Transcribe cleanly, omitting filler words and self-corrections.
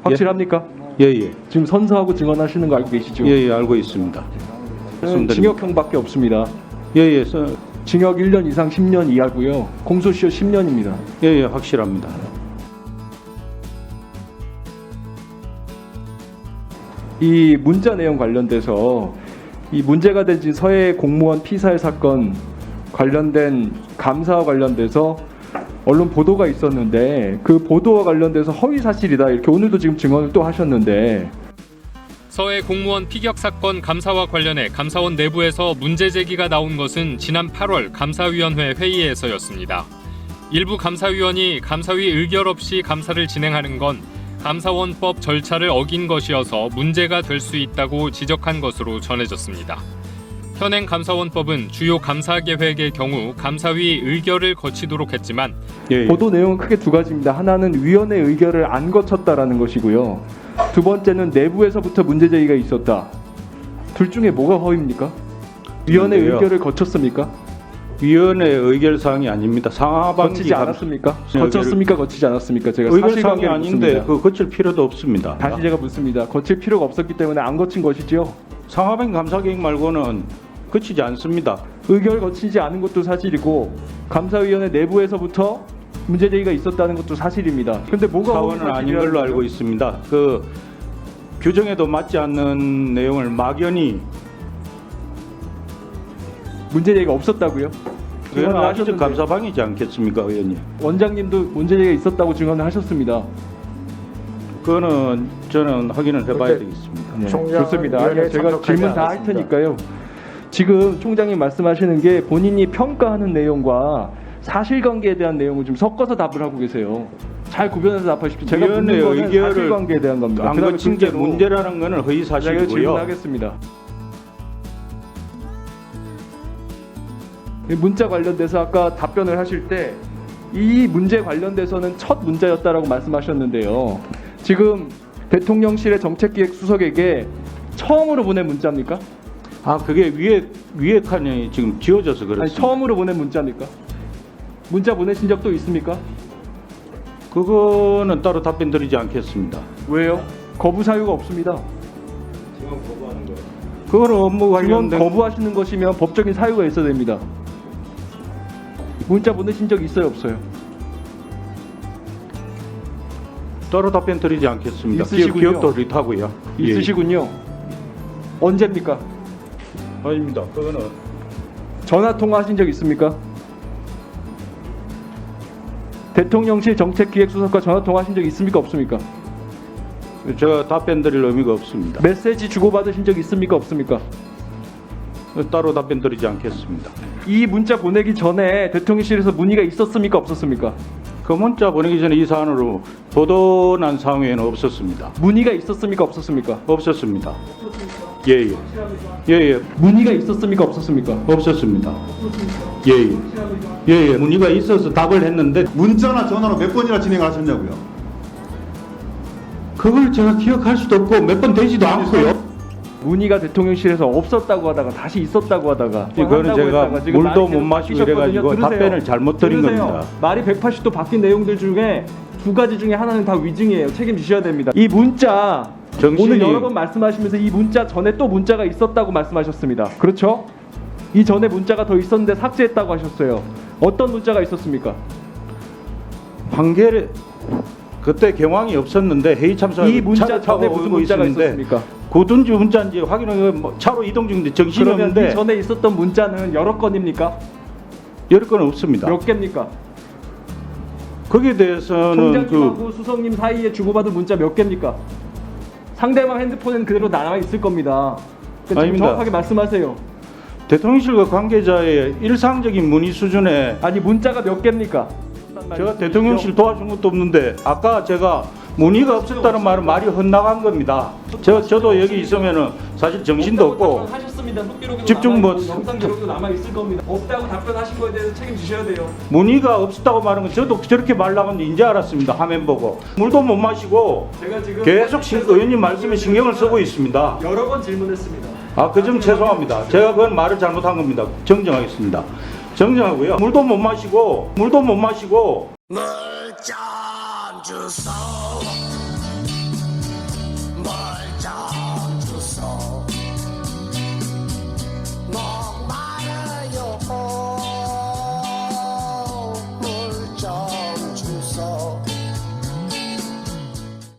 확실합니까? 예예. 지금 선서하고 증언하시는 거 알고 계시죠? 예예, 알고 있습니다. 징역형밖에 없습니다. 예예. 징역 1년 이상 10년 이하고요. 공소시효 10년입니다. 예예, 확실합니다. 이 문자 내용 관련돼서 이 문제가 된 서해 공무원 피살 사건 관련된 감사와 관련돼서 언론 보도가 있었는데 그 보도와 관련돼서 허위 사실이다 이렇게 오늘도 지금 증언을 또 하셨는데 서해 공무원 피격 사건 감사와 관련해 감사원 내부에서 문제 제기가 나온 것은 지난 8월 감사위원회 회의에서였습니다. 일부 감사위원이 감사위 의결 없이 감사를 진행하는 건 감사원법 절차를 어긴 것이어서 문제가 될 수 있다고 지적한 것으로 전해졌습니다. 현행 감사원법은 주요 감사 계획의 경우 감사위 의결을 거치도록 했지만 예예. 보도 내용은 크게 두 가지입니다. 하나는 위원회 의결을 안 거쳤다라는 것이고요. 두 번째는 내부에서부터 문제 제기가 있었다. 둘 중에 뭐가 허위입니까? 위원회 근데요. 의결을 거쳤습니까? 위원회 의결 사항이 아닙니다. 상하반기 거치지 않았습니까? 거쳤습니까? 거치지 않았습니까? 제가 의결 사항이 사실관계를 아닌데 묻습니다. 그 거칠 필요도 없습니다. 다시 제가 묻습니다. 거칠 필요가 없었기 때문에 안 거친 것이지요. 상하반기 감사 계획 말고는 거치지 않습니다. 의결 거치지 않은 것도 사실이고 감사위원회 내부에서부터 문제 제기가 있었다는 것도 사실입니다. 근데 뭐가 허위 사원은 아닌 사실이라는 걸로 거죠? 알고 있습니다. 그 규정에도 맞지 않는 내용을 막연히 문제 제기가 없었다고요? 그건 증언을 아시죠? 하셨는데 감사방이지 않겠습니까, 의원님? 원장님도 문제 제기가 있었다고 증언을 하셨습니다. 그거는 저는 확인을 해봐야 근데- 되겠습니다. 네, 총장은 좋습니다. 위원회에 아니요, 제가 참석하지 질문 다 할 않았습니다. 테니까요. 지금 총장님 말씀하시는 게 본인이 평가하는 내용과 사실관계에 대한 내용을 좀 섞어서 답을 하고 계세요. 잘 구별해서 답하십시오. 제가 위원회 묻는 거는 의결을 사실관계에 대한 겁니다. 안 그다음에 거친 게 둘째로 문제라는 것은 허위 제가 사실이고요. 질문하겠습니다. 이 문자 관련돼서 아까 답변을 하실 때 이 문제 관련돼서는 첫 문자였다라고 말씀하셨는데요. 지금 대통령실의 정책기획수석에게 처음으로 보낸 문자입니까? 아, 그게 위에 칸이 지금 지워져서 그렇습니다. 아니 처음으로 보낸 문자입니까? 문자 보내신 적도 있습니까? 그거는 따로 답변 드리지 않겠습니다. 왜요? 거부 사유가 없습니다. 그거는 업무 증언 관련된 거부하시는 것이면 법적인 사유가 있어야 됩니다. 문자 보내신 적 있어요, 없어요? 따로 답변 드리지 않겠습니다. 있으시군요. 기억도 리타고요. 있으시군요. 언제입니까? 아닙니다. 그거는 전화 통화하신 적 있습니까? 대통령실 정책기획수석과 전화 통화하신 적 있습니까? 없습니까? 제가 답변 드릴 의미가 없습니다. 메시지 주고받으신 적 있습니까? 없습니까? 따로 답변 드리지 않겠습니다. 이 문자 보내기 전에 대통령실에서 문의가 있었습니까? 없었습니까? 그 문자 보내기 전에 이 사안으로 보도난 상황에는 없었습니다. 문의가 있었습니까? 없었습니까? 없었습니다. 예예. 예예. 문의가 있었습니까? 없었습니까? 없었습니다. 예예. 예예. 문의가 있어서 답을 했는데 문자나 전화로 몇 번이나 진행을 하셨냐고요? 그걸 제가 기억할 수도 없고 몇 번 되지도 않고요. 문의가 대통령실에서 없었다고 하다가 다시 있었다고 하다가 이거는 한다고 제가 했다가 지금 물도 말이 못 마시고 계속 이래가지고 바뀌셨거든요. 답변을 잘못 드린 들으세요. 겁니다. 말이 180도 바뀐 내용들 중에 두 가지 중에 하나는 다 위증이에요. 책임지셔야 됩니다. 이 문자 정신이- 오늘 여러 번 말씀하시면서 이 문자 전에 또 문자가 있었다고 말씀하셨습니다. 그렇죠? 이 전에 문자가 더 있었는데 삭제했다고 하셨어요. 어떤 문자가 있었습니까? 판결에 그때 경황이 없었는데 회의 참석 이 문자 전에 무슨 문자가 있었습니까? 고든지 문자인지 확인하고 뭐 차로 이동 중인데 정신이 그러면 없는데 이 전에 있었던 문자는 여러 건입니까? 여러 건 없습니다. 몇 개입니까? 거기에 대해서는 총장님하고 수석님 사이에 주고받은 문자 몇 개입니까? 상대방 핸드폰은 그대로 남아 있을 겁니다. 지금 아닙니다. 정확하게 말씀하세요. 대통령실과 관계자의 일상적인 문의 수준에 아니 문자가 몇 개입니까? 제가 대통령실 도와준 것도 없는데 아까 제가 문의가 없었다는 말은 말이 헛나간 겁니다. 저도 여기 있으면은 사실 정신도 없고 하셨습니다. 속기록에도 집중 남아 뭐- 있고 영상 기록도 남아 있을 겁니다. 없다고 답변하신 거에 대해서 책임지셔야 돼요. 문의가 없었다고 말한 건 저도 저렇게 말라고 하는데 이제 알았습니다. 화면 보고 물도 못 마시고 제가 지금 계속 의원님 말씀에 신경을 쓰고 있습니다. 여러 번 질문했습니다. 아, 그 점 죄송합니다. 제가 그건 말을 잘못한 겁니다. 정정하겠습니다. 정정하고요. 물도 못 마시고 물 좀 주소.